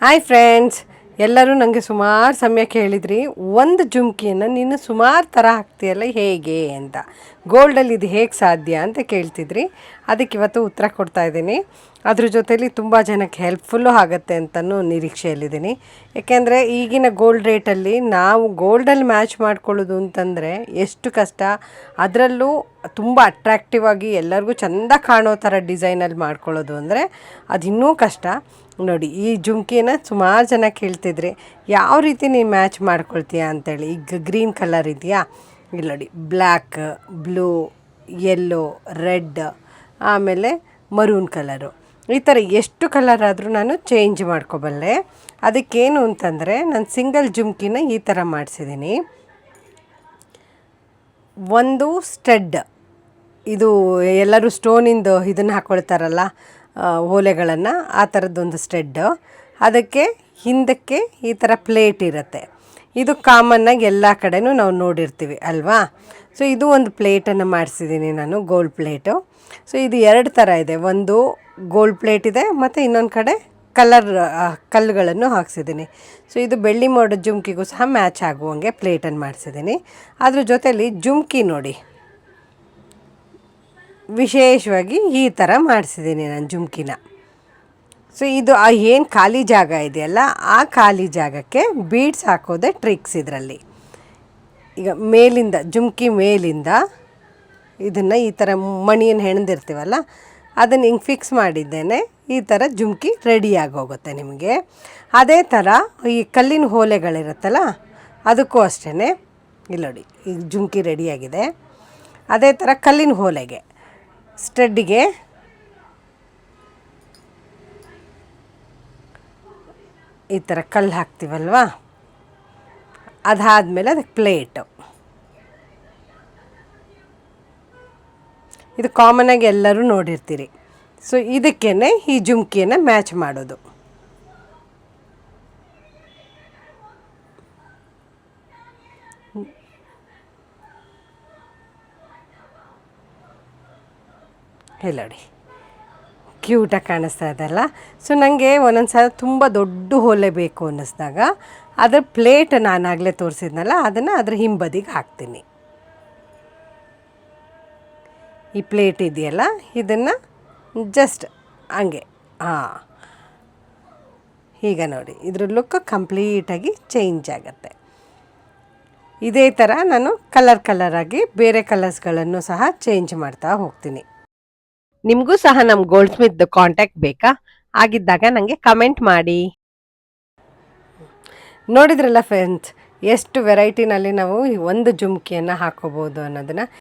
Hi friends, ಎಲ್ಲರೂ ನನಗೆ ಸುಮಾರು ಸಮಯ ಕೇಳಿದ್ರಿ, ಒಂದು ಜುಮ್ಕಿಯನ್ನು ನೀನು ಸುಮಾರು ಥರ ಹಾಕ್ತೀಯಲ್ಲ ಹೇಗೆ ಅಂತ, ಗೋಲ್ಡಲ್ಲಿ ಇದು ಹೇಗೆ ಸಾಧ್ಯ ಅಂತ ಕೇಳ್ತಿದ್ರಿ. ಅದಕ್ಕೆ ಇವತ್ತು ಉತ್ತರ ಕೊಡ್ತಾ ಇದ್ದೀನಿ. ಅದ್ರ ಜೊತೆಲಿ ತುಂಬ ಜನಕ್ಕೆ ಹೆಲ್ಪ್ಫುಲ್ಲು ಆಗುತ್ತೆ ಅಂತಲೂ ನಿರೀಕ್ಷೆಯಲ್ಲಿದ್ದೀನಿ. ಏಕೆಂದರೆ ಈಗಿನ ಗೋಲ್ಡ್ ರೇಟಲ್ಲಿ ನಾವು ಗೋಲ್ಡಲ್ಲಿ ಮ್ಯಾಚ್ ಮಾಡ್ಕೊಳ್ಳೋದು ಅಂತಂದರೆ ಎಷ್ಟು ಕಷ್ಟ. ಅದರಲ್ಲೂ ತುಂಬ ಅಟ್ರ್ಯಾಕ್ಟಿವ್ ಆಗಿ ಎಲ್ಲರಿಗೂ ಚೆಂದ ಕಾಣೋ ಥರ ಡಿಸೈನಲ್ಲಿ ಮಾಡ್ಕೊಳ್ಳೋದು ಅಂದರೆ ಅದು ಇನ್ನೂ ಕಷ್ಟ. ನೋಡಿ, ಈ ಜುಮ್ಕಿನ ಸುಮಾರು ಜನ ಕೇಳ್ತಿದ್ರಿ, ಯಾವ ರೀತಿ ನೀನು ಮ್ಯಾಚ್ ಮಾಡ್ಕೊಳ್ತೀಯಾ ಅಂತೇಳಿ. ಈಗ ಗ್ರೀನ್ ಕಲರ್ ಇದೆಯಾ, ಇಲ್ಲಿ ನೋಡಿ, ಬ್ಲ್ಯಾಕ್, ಬ್ಲೂ, ಯೆಲ್ಲೋ, ರೆಡ್, ಆಮೇಲೆ ಮರೂನ್ ಕಲರು, ಈ ಥರ ಎಷ್ಟು ಕಲರ್ ಆದರೂ ನಾನು ಚೇಂಜ್ ಮಾಡ್ಕೊಬಲ್ಲೆ. ಅದಕ್ಕೇನು ಅಂತಂದರೆ, ನಾನು ಸಿಂಗಲ್ ಜುಮ್ಕಿನ ಈ ಥರ ಮಾಡಿಸಿದ್ದೀನಿ. ಒಂದು ಸ್ಟಡ್, ಇದು ಎಲ್ಲರೂ ಸ್ಟೋನಿಂದು ಇದನ್ನು ಹಾಕ್ಕೊಳ್ತಾರಲ್ಲ, ಓಲೆಗಳನ್ನು, ಆ ಥರದ್ದೊಂದು ಸ್ಟೆಡ್ಡು. ಅದಕ್ಕೆ ಹಿಂದಕ್ಕೆ ಈ ಥರ ಪ್ಲೇಟ್ ಇರುತ್ತೆ. ಇದು ಕಾಮನ್ನಾಗಿ ಎಲ್ಲ ಕಡೆನೂ ನಾವು ನೋಡಿರ್ತೀವಿ ಅಲ್ವಾ. ಸೊ ಇದು ಒಂದು ಪ್ಲೇಟನ್ನು ಮಾಡಿಸಿದ್ದೀನಿ ನಾನು, ಗೋಲ್ಡ್ ಪ್ಲೇಟು. ಸೊ ಇದು ಎರಡು ಥರ ಇದೆ, ಒಂದು ಗೋಲ್ಡ್ ಪ್ಲೇಟ್ ಇದೆ ಮತ್ತು ಇನ್ನೊಂದು ಕಡೆ ಕಲ್ಲುಗಳನ್ನು ಹಾಕ್ಸಿದ್ದೀನಿ. ಸೊ ಇದು ಬೆಳ್ಳಿ ಮೋಡದ ಜುಮ್ಕಿಗೂ ಸಹ ಮ್ಯಾಚ್ ಆಗುವಂಗೆ ಪ್ಲೇಟನ್ನು ಮಾಡಿಸಿದ್ದೀನಿ. ಅದ್ರ ಜೊತೆಲಿ ಜುಮ್ಕಿ ನೋಡಿ, ವಿಶೇಷವಾಗಿ ಈ ಥರ ಮಾಡಿಸಿದ್ದೀನಿ ನಾನು ಜುಮ್ಕಿನ. ಸೊ ಇದು ಏನು ಖಾಲಿ ಜಾಗ ಇದೆಯಲ್ಲ, ಆ ಖಾಲಿ ಜಾಗಕ್ಕೆ ಬೀಡ್ಸ್ ಹಾಕೋದೆ ಟ್ರಿಕ್ಸ್ ಇದರಲ್ಲಿ. ಈಗ ಮೇಲಿಂದ, ಜುಮ್ಕಿ ಮೇಲಿಂದ ಇದನ್ನು ಈ ಥರ ಮಣಿಯನ್ನು ಹೆಣೆದಿರ್ತೀವಲ್ಲ, ಅದನ್ನು ಹಿಂಗೆ ಫಿಕ್ಸ್ ಮಾಡಿದ್ದೇನೆ. ಈ ಥರ ಜುಮ್ಕಿ ರೆಡಿಯಾಗಿ ಹೋಗುತ್ತೆ ನಿಮಗೆ. ಅದೇ ಥರ ಈ ಕಲ್ಲಿನ ಓಲೆಗಳಿರುತ್ತಲ್ಲ, ಅದಕ್ಕೂ ಅಷ್ಟೇ. ಇಲ್ಲಿ ನೋಡಿ, ಈಗ ಜುಮ್ಕಿ ರೆಡಿಯಾಗಿದೆ. ಅದೇ ಥರ ಕಲ್ಲಿನ ಓಲೆಗೆ, ಸ್ಟಡ್ಡಿಗೆ ಈ ಥರ ಕಲ್ಲು ಹಾಕ್ತೀವಲ್ವಾ, ಅದಾದಮೇಲೆ ಅದಕ್ಕೆ ಪ್ಲೇಟು. ಇದು ಕಾಮನಾಗಿ ಎಲ್ಲರೂ ನೋಡಿರ್ತೀರಿ. ಸೊ ಇದಕ್ಕೇ ಈ ಜುಮ್ಕಿಯನ್ನು ಮ್ಯಾಚ್ ಮಾಡೋದು. ನೋಡಿ, ಕ್ಯೂಟಾಗಿ ಕಾಣಿಸ್ತಾ ಇದೆಲ್ಲ. ಸೊ ನನಗೆ ಒಂದೊಂದು ಸಲ ತುಂಬ ದೊಡ್ಡ ಓಲೆ ಬೇಕು ಅನ್ನಿಸ್ದಾಗ ಅದರ ಪ್ಲೇಟ್ ನಾನಾಗಲೇ ತೋರಿಸಿದ್ನಲ್ಲ, ಅದನ್ನು ಅದರ ಹಿಂಬದಿಗೆ ಹಾಕ್ತೀನಿ. ಈ ಪ್ಲೇಟ್ ಇದೆಯಲ್ಲ, ಇದನ್ನು ಜಸ್ಟ್ ಹಂಗೆ, ಈಗ ನೋಡಿ, ಇದ್ರ ಲುಕ್ ಕಂಪ್ಲೀಟಾಗಿ ಚೇಂಜ್ ಆಗುತ್ತೆ. ಇದೇ ಥರ ನಾನು ಕಲರಾಗಿ ಬೇರೆ ಕಲರ್ಸ್ಗಳನ್ನು ಸಹ ಚೇಂಜ್ ಮಾಡ್ತಾ ಹೋಗ್ತೀನಿ. ನಿಮಗೂ ಸಹ ನಮ್ಮ ಗೋಲ್ಡ್ ಸ್ಮಿತ್ ಕಾಂಟ್ಯಾಕ್ಟ್ ಬೇಕಾ? ಆಗಿದ್ದಾಗ ನನಗೆ ಕಮೆಂಟ್ ಮಾಡಿ. ನೋಡಿದ್ರಲ್ಲ ಫ್ರೆಂಡ್ಸ್, ಎಷ್ಟು ವೆರೈಟಿನಲ್ಲಿ ನಾವು ಒಂದು ಜುಮ್ಕಿಯನ್ನು ಹಾಕೋಬೋದು ಅನ್ನೋದನ್ನು.